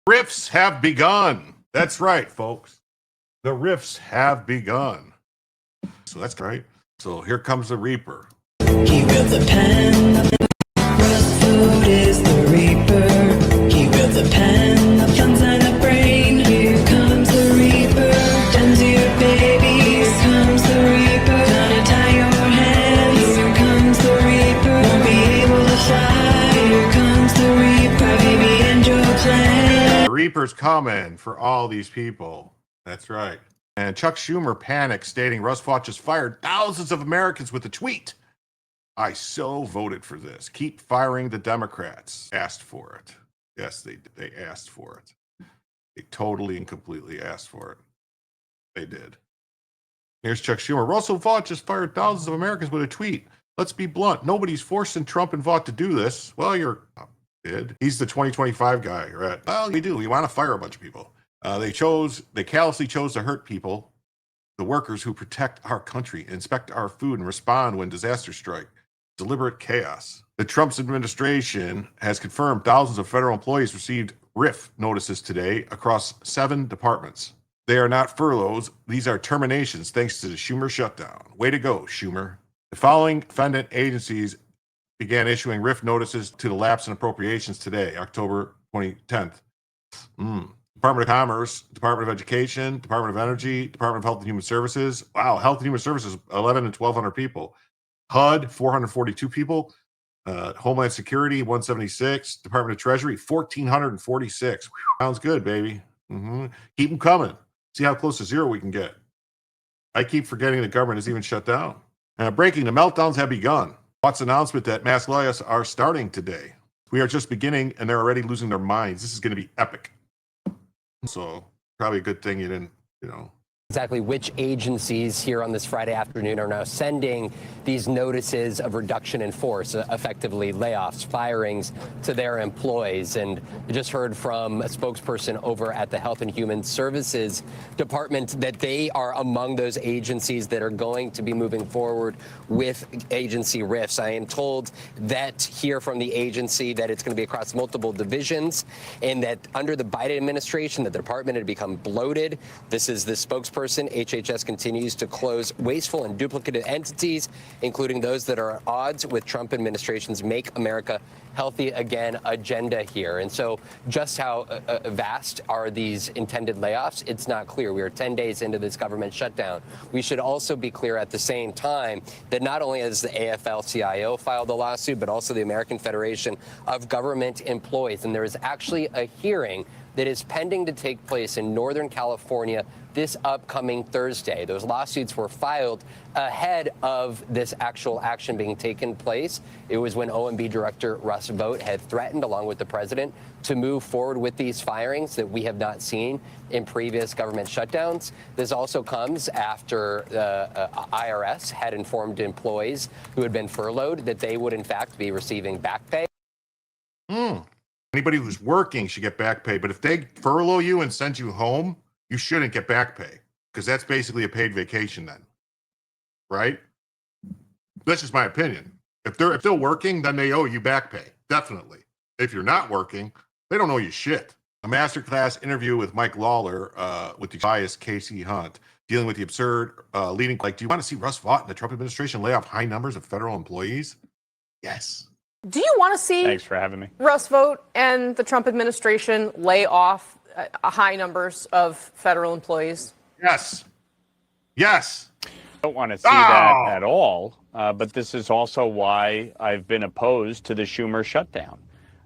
RIFs have begun. That's right, folks. The RIFs have begun. So that's right. So here comes the Reaper. He wields a pen. Russ Vought is the Reaper. He wields a pen. Guns and a brain. Here comes the Reaper. Guns to your baby. Here comes the Reaper. Gonna tie your hands. Here comes the Reaper. Won't be able to fly. Here comes the Reaper. Baby, end your plan. The Reaper's coming for all these people. That's right. And Chuck Schumer panicked, stating Russ Vought just fired thousands of Americans with a tweet. I so voted for this. Keep firing the Democrats. Asked for it. Yes, they asked for it. They totally and completely asked for it. They did. Here's Chuck Schumer. Russell Vought just fired thousands of Americans with a tweet. Let's be blunt. Nobody's forcing Trump and Vought to do this. Well, you're did. He's the 2025 guy, right? Well, we do. We want to fire a bunch of people. They callously chose to hurt people, the workers who protect our country, inspect our food, and respond when disasters strike. Deliberate chaos. The Trump administration has confirmed thousands of federal employees received RIF notices today across 7 departments. They are not furloughs. These are terminations thanks to the Schumer shutdown. Way to go, Schumer. The following defendant agencies began issuing RIF notices to the lapse in appropriations today, October 2010th. Department of Commerce, Department of Education, Department of Energy, Department of Health and Human Services. Wow, Health and Human Services, 11 and 1,200 people. HUD, 442 people. Homeland Security, 176. Department of Treasury, 1,446. Whew, sounds good, baby. Keep them coming. See how close to zero we can get. I keep forgetting the government is even shut down. Breaking, the meltdowns have begun. Vaught's announcement that mass layoffs are starting today. We are just beginning, and they're already losing their minds. This is going to be epic. So probably a good thing you didn't, Exactly which agencies here on this Friday afternoon are now sending these notices of reduction in force, effectively layoffs, firings to their employees. And I just heard from a spokesperson over at the Health and Human Services Department that they are among those agencies that are going to be moving forward with agency RIFs. I am told that here from the agency that it's going to be across multiple divisions and that under the Biden administration, the department had become bloated. This is the spokesperson. HHS continues to close wasteful and duplicative entities, including those that are at odds with Trump administration's Make America Healthy Again agenda here. And so just how vast are these intended layoffs? It's not clear. We are 10 days into this government shutdown. We should also be clear at the same time that not only has the AFL-CIO filed a lawsuit, but also the American Federation of Government Employees. And there is actually a hearing that is pending to take place in Northern California this upcoming Thursday. Those lawsuits were filed ahead of this actual action being taken place. It was when OMB Director Russ Vought had threatened, along with the president, to move forward with these firings that we have not seen in previous government shutdowns. This also comes after the IRS had informed employees who had been furloughed that they would, in fact, be receiving back pay. Anybody who's working should get back pay. But if they furlough you and send you home, you shouldn't get back pay because that's basically a paid vacation then, right? That's just my opinion. If they're working, then they owe you back pay, definitely. If you're not working, they don't owe you shit. A masterclass interview with Mike Lawler with the biased Casey Hunt, dealing with the absurd leading. Like, do you want to see Russ Vought and the Trump administration lay off high numbers of federal employees? Yes. Do you want to see Thanks for having me. Russ Vought and the Trump administration lay off high numbers of federal employees? Yes. Yes. I don't want to see that at all, but this is also why I've been opposed to the Schumer shutdown.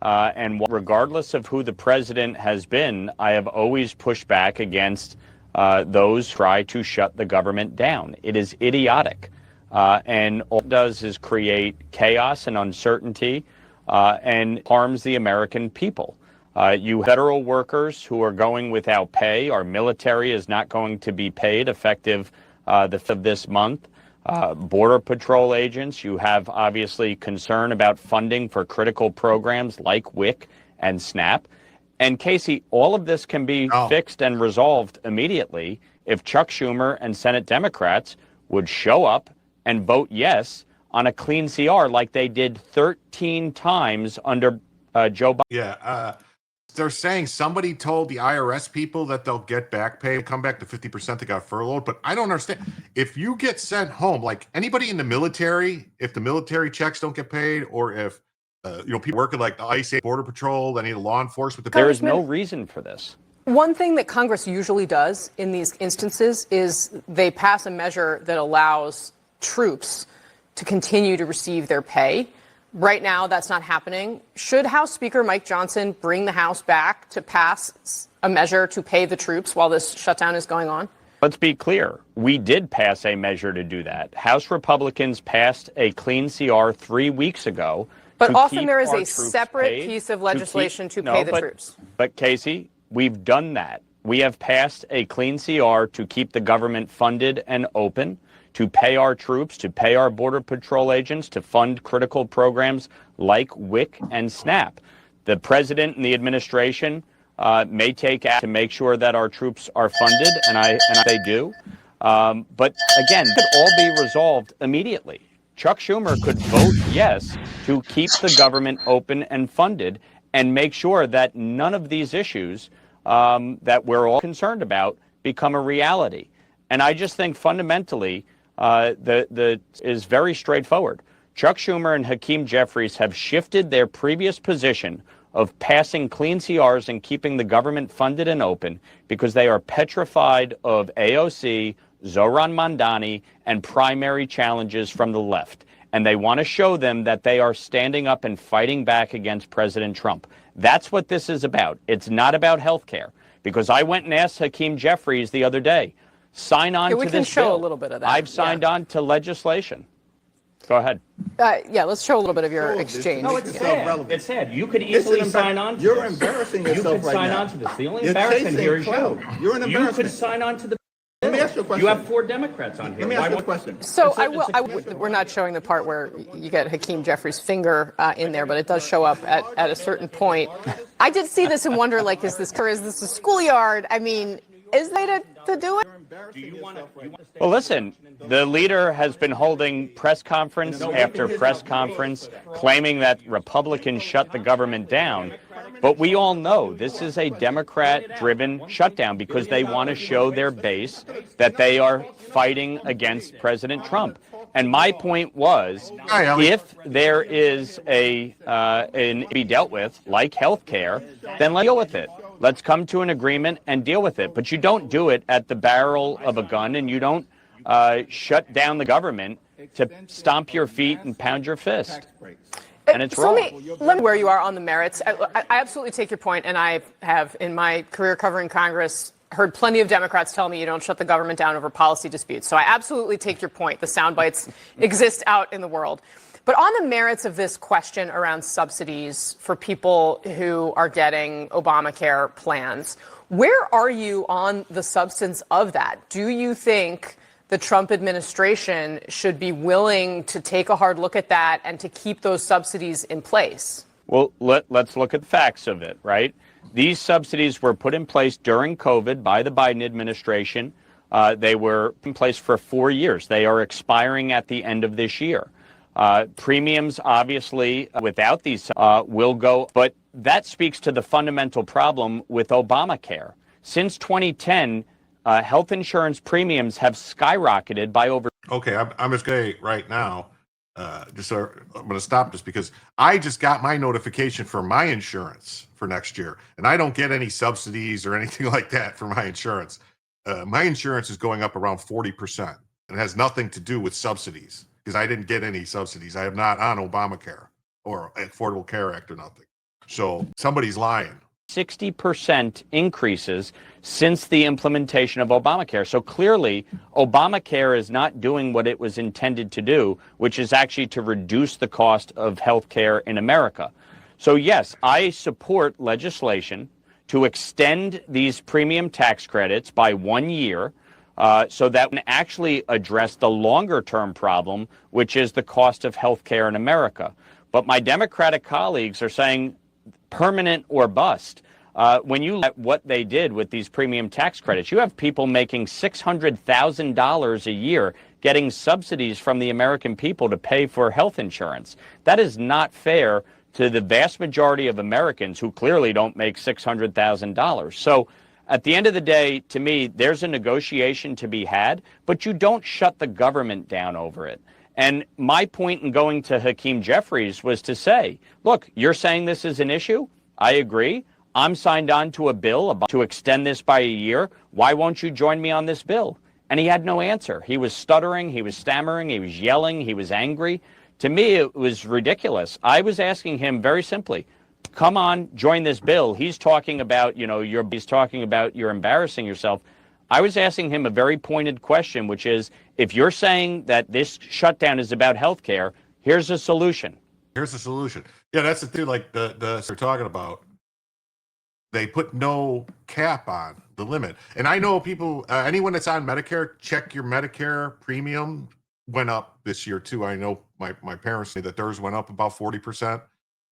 And regardless of who the president has been, I have always pushed back against those who try to shut the government down. It is idiotic. And all it does is create chaos and uncertainty and harms the American people. You federal workers who are going without pay. Our military is not going to be paid effective the 5th of this month. Border Patrol agents, you have obviously concern about funding for critical programs like WIC and SNAP. And Casey, all of this can be fixed and resolved immediately if Chuck Schumer and Senate Democrats would show up and vote yes on a clean CR like they did 13 times under Joe Biden. Yeah. They're saying somebody told the IRS people that they'll get back pay, come back to 50% that got furloughed. But I don't understand. If you get sent home, like anybody in the military, if the military checks don't get paid, or if people working like the ICE Border Patrol, any of the law enforcement, there is no reason for this. One thing that Congress usually does in these instances is they pass a measure that allows troops to continue to receive their pay. Right now, that's not happening. Should House Speaker Mike Johnson bring the House back to pass a measure to pay the troops while this shutdown is going on? Let's be clear. We did pass a measure to do that. House Republicans passed a clean CR 3 weeks ago. But often there is a separate piece of legislation to pay the troops. But Casey, we've done that. We have passed a clean CR to keep the government funded and open, to pay our troops, to pay our Border Patrol agents, to fund critical programs like WIC and SNAP. The president and the administration may take action to make sure that our troops are funded, and they do. But again, it could all be resolved immediately. Chuck Schumer could vote yes to keep the government open and funded and make sure that none of these issues that we're all concerned about become a reality. And I just think fundamentally, is very straightforward. Chuck Schumer and Hakeem Jeffries have shifted their previous position of passing clean CRs and keeping the government funded and open because they are petrified of AOC, Zohran Mamdani, and primary challenges from the left. And they want to show them that they are standing up and fighting back against President Trump. That's what this is about. It's not about health care. Because I went and asked Hakeem Jeffries the other day, sign on to this bill. We can show a little bit of that. I've signed on to legislation. Go ahead. Let's show a little bit of your exchange. No, it's sad. It's sad. You could easily sign on to You're this. embarrassing You yourself could right sign now. on to this. The only You're embarrassment here is clout. you. You're an You embarrassment. could sign on to the Let me ask you a question. You have 4 Democrats on here. Let me ask you a question. So we're not showing the part where you get Hakeem Jeffries' finger in there, but it does show up at a certain point. I did see this and wonder, like, is this a schoolyard? I mean, is they to do it? Well, listen, the leader has been holding press conference after press conference claiming that Republicans shut the government down. But we all know this is a Democrat-driven shutdown because they want to show their base that they are fighting against President Trump. And my point was, if there is an be dealt with, like health care, then let's deal with it. Let's come to an agreement and deal with it. But you don't do it at the barrel of a gun, and you don't shut down the government to stomp your feet and pound your fist. And it's wrong. Let me where you are on the merits. I absolutely take your point, and I have, in my career covering Congress, heard plenty of Democrats tell me you don't shut the government down over policy disputes. So I absolutely take your point. The sound bites exist out in the world. But on the merits of this question around subsidies for people who are getting Obamacare plans, where are you on the substance of that? Do you think the Trump administration should be willing to take a hard look at that and to keep those subsidies in place? Well, let's look at the facts of it, right? These subsidies were put in place during COVID by the Biden administration. They were in place for 4 years. They are expiring at the end of this year. Premiums, obviously, without these will go. But that speaks to the fundamental problem with Obamacare. Since 2010, health insurance premiums have skyrocketed by over. Okay, I'm just going to right now. I'm going to stop this because I just got my notification for my insurance for next year, and I don't get any subsidies or anything like that for my insurance. My insurance is going up around 40%, and it has nothing to do with subsidies because I didn't get any subsidies. I am not on Obamacare or Affordable Care Act or nothing. So somebody's lying. 60% increases since the implementation of Obamacare. So clearly, Obamacare is not doing what it was intended to do, which is actually to reduce the cost of health care in America. So yes, I support legislation to extend these premium tax credits by 1 year so that we can actually address the longer-term problem, which is the cost of health care in America. But my Democratic colleagues are saying permanent or bust. When you look at what they did with these premium tax credits, you have people making $600,000 a year getting subsidies from the American people to pay for health insurance. That is not fair to the vast majority of Americans who clearly don't make $600,000. So at the end of the day, to me, there's a negotiation to be had, but you don't shut the government down over it. And my point in going to Hakeem Jeffries was to say, look, you're saying this is an issue. I agree. I'm signed on to a bill to extend this by a year. Why won't you join me on this bill? And he had no answer. He was stuttering, he was stammering, he was yelling, he was angry. To me, it was ridiculous. I was asking him very simply, come on, join this bill. He's talking about, you're embarrassing yourself. I was asking him a very pointed question, which is, if you're saying that this shutdown is about health care, here's a solution. Here's the solution. Yeah, that's the thing, like the they're talking about. They put no cap on the limit. And I know people, anyone that's on Medicare, check your Medicare premium went up this year too. I know my parents say that theirs went up about 40%.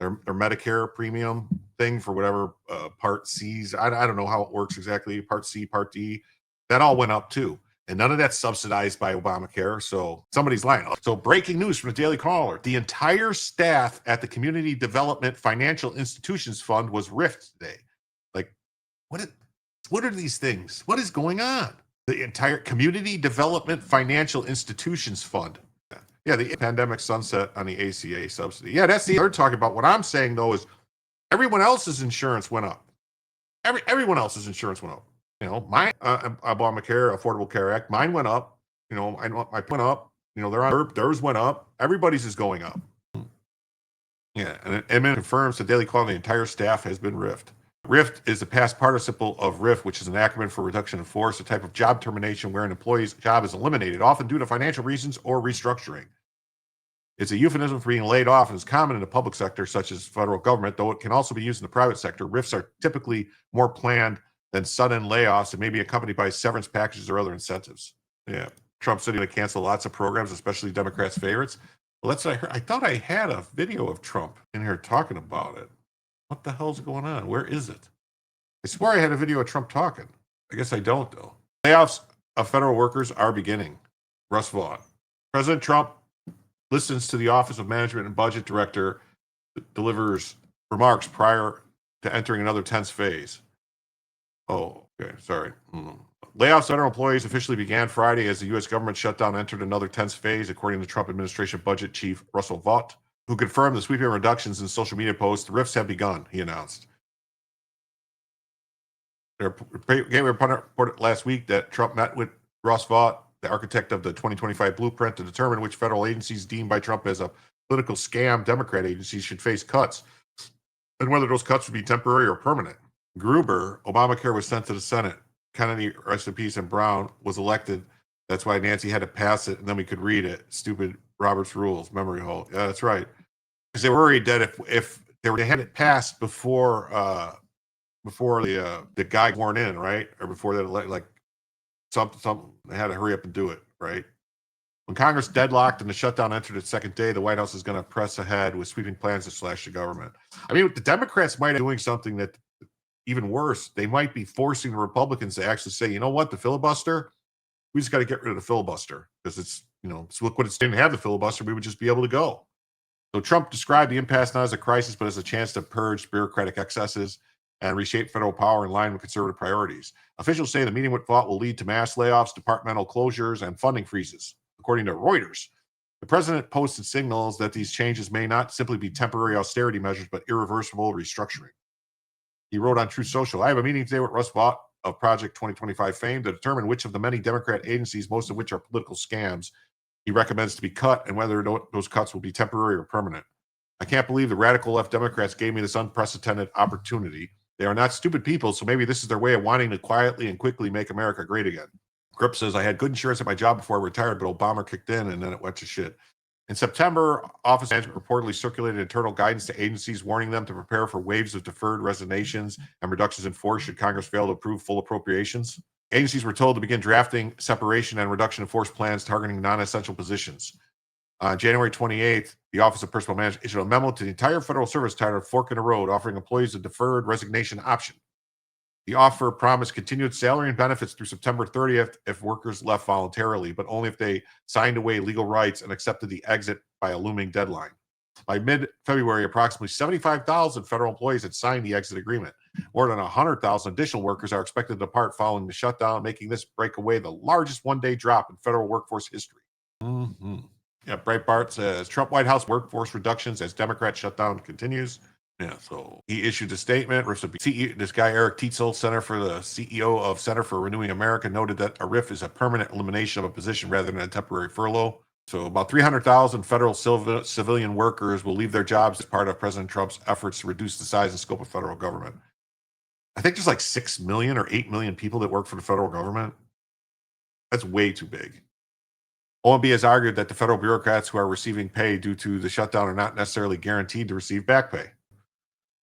Their Medicare premium thing for whatever Part C's, I don't know how it works exactly, Part C, Part D, that all went up too. And none of that's subsidized by Obamacare. So somebody's lying. So breaking news from the Daily Caller. The entire staff at the Community Development Financial Institutions Fund was RIFed today. Like, what are these things? What is going on? The entire Community Development Financial Institutions Fund. Yeah, the pandemic sunset on the ACA subsidy. Yeah, that's the they're talking about. What I'm saying though is everyone else's insurance went up. Everyone else's insurance went up. You know, my Obamacare, Affordable Care Act, mine went up. You know, I went up. You know, theirs went up. Everybody's is going up. Yeah, and Edmund confirms the Daily Call the entire staff has been RIFed. RIF is the past participle of RIF, which is an acronym for reduction in force, a type of job termination where an employee's job is eliminated, often due to financial reasons or restructuring. It's a euphemism for being laid off and is common in the public sector, such as federal government, though it can also be used in the private sector. RIFs are typically more planned than sudden layoffs and may be accompanied by severance packages or other incentives. Yeah, Trump said he would cancel lots of programs, especially Democrats' favorites. Well, that's what I heard. I thought I had a video of Trump in here talking about it. What the hell's going on? Where is it? I swear I had a video of Trump talking. I guess I don't, though. Layoffs of federal workers are beginning. Russ Vought. President Trump listens to the Office of Management and Budget Director, delivers remarks prior to entering another tense phase. Oh, okay, sorry. Layoffs of federal employees officially began Friday as the U.S. government shutdown entered another tense phase, according to Trump administration budget chief Russ Vought, who confirmed the sweeping reductions in social media posts. The RIFs have begun, he announced. Gateway reported last week that Trump met with Russ Vought, the architect of the 2025 blueprint, to determine which federal agencies deemed by Trump as a political scam Democrat agencies should face cuts, and whether those cuts would be temporary or permanent. Gruber, Obamacare was sent to the Senate. Kennedy, rest in peace, and Brown was elected. That's why Nancy had to pass it, and then we could read it. Stupid Robert's Rules, memory hole. Yeah, that's right. Because they were worried that if they had it passed before the guy sworn in, right, or before that, like something, they had to hurry up and do it, right. When Congress deadlocked and the shutdown entered its second day, the White House is going to press ahead with sweeping plans to slash the government. I mean, the Democrats might be doing something that even worse. They might be forcing the Republicans to actually say, you know what, the filibuster, we just got to get rid of the filibuster because it's, so look what it's didn't have the filibuster, we would just be able to go. So Trump described the impasse not as a crisis, but as a chance to purge bureaucratic excesses and reshape federal power in line with conservative priorities. Officials say the meeting with Vought will lead to mass layoffs, departmental closures, and funding freezes. According to Reuters, the president posted signals that these changes may not simply be temporary austerity measures, but irreversible restructuring. He wrote on Truth Social, I have a meeting today with Russ Vought of Project 2025 fame to determine which of the many Democrat agencies, most of which are political scams, he recommends to be cut and whether those cuts will be temporary or permanent. I can't believe the radical left Democrats gave me this unprecedented opportunity. They are not stupid people, so maybe this is their way of wanting to quietly and quickly make America great again. Grip says, I had good insurance at my job before I retired, but Obama kicked in and then it went to shit. In September, Office Management reportedly circulated internal guidance to agencies warning them to prepare for waves of deferred resignations and reductions in force should Congress fail to approve full appropriations. Agencies were told to begin drafting separation and reduction in force plans targeting non-essential positions. On January 28th, the Office of Personnel Management issued a memo to the entire federal service titled Fork in the Road, offering employees a deferred resignation option. The offer promised continued salary and benefits through September 30th if workers left voluntarily, but only if they signed away legal rights and accepted the exit by a looming deadline. By mid-February, approximately 75,000 federal employees had signed the exit agreement. More than 100,000 additional workers are expected to depart following the shutdown, making this breakaway the largest one-day drop in federal workforce history. Yeah, Breitbart says Trump White House workforce reductions as Democrat shutdown continues. Yeah, so he issued a statement. This guy, Eric Teitzel, Center for the CEO of Center for Renewing America, noted that a RIF is a permanent elimination of a position rather than a temporary furlough. So about 300,000 federal civilian workers will leave their jobs as part of President Trump's efforts to reduce the size and scope of federal government. I think there's like 6 million or 8 million people that work for the federal government. That's way too big. OMB has argued that the federal bureaucrats who are receiving pay due to the shutdown are not necessarily guaranteed to receive back pay.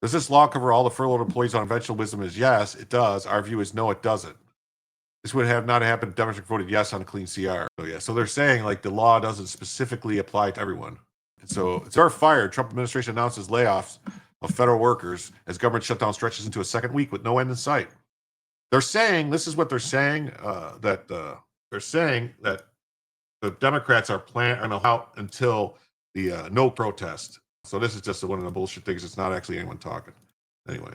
Does this law cover all the furloughed employees? On conventional wisdom is yes, it does. Our view is no, it doesn't. This would have not happened if Democrats voted yes on a clean CR. So they're saying like the law doesn't specifically apply to everyone. And so it's our fired. Trump administration announces layoffs of federal workers as government shutdown stretches into a second week with no end in sight. They're saying, this is what they're saying, they're saying that the Democrats are planning out until the no protest. So this is just one of the bullshit things. It's not actually anyone talking. Anyway,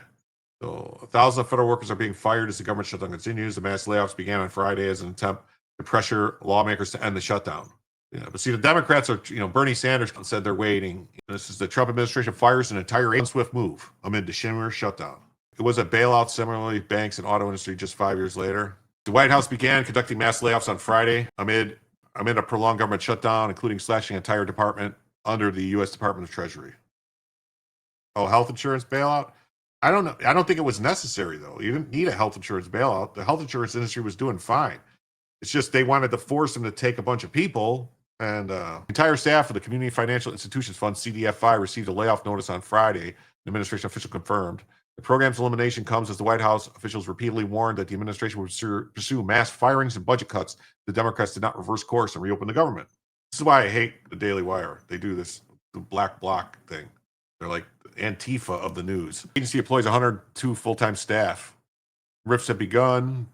so 1,000 federal workers are being fired as the government shutdown continues. The mass layoffs began on Friday as an attempt to pressure lawmakers to end the shutdown. Yeah, but see, the Democrats are, Bernie Sanders said they're waiting. This is the Trump administration fires an entire swift move amid the Schumer shutdown. It was a bailout, similarly, banks and auto industry just 5 years later. The White House began conducting mass layoffs on Friday amid a prolonged government shutdown, including slashing an entire department under the U.S. Department of Treasury. Oh, health insurance bailout? I don't know. I don't think it was necessary, though. You didn't need a health insurance bailout. The health insurance industry was doing fine. It's just they wanted to force them to take a bunch of people, and entire staff of the Community Financial Institutions Fund, CDFI, received a layoff notice on Friday, an administration official confirmed. The program's elimination comes as the White House officials repeatedly warned that the administration would pursue mass firings and budget cuts. The Democrats did not reverse course and reopen the government. This is why I hate the Daily Wire. They do this black bloc thing. They're like Antifa of the news. Agency employs 102 full-time staff. RIFs have begun.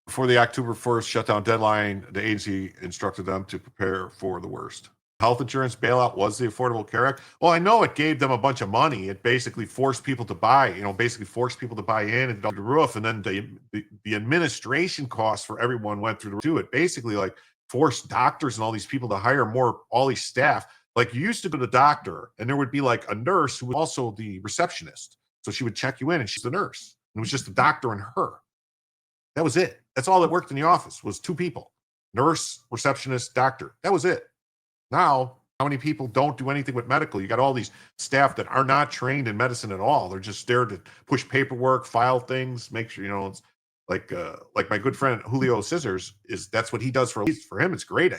Before the October 1st shutdown deadline, the agency instructed them to prepare for the worst. Health insurance bailout was the Affordable Care Act. Well, I know it gave them a bunch of money. It basically forced people to buy, forced people to buy in and the roof. And then the administration costs for everyone went through the roof too. It basically like forced doctors and all these people to hire all these staff. Like you used to go to the doctor and there would be like a nurse who was also the receptionist. So she would check you in and she's the nurse. And it was just the doctor and her. That was it. That's all that worked in the office was two people, nurse, receptionist, doctor. That was it. Now, how many people don't do anything with medical? You got all these staff that are not trained in medicine at all. They're just there to push paperwork, file things, make sure, it's like my good friend Julio Scissors that's what he does for him. It's great.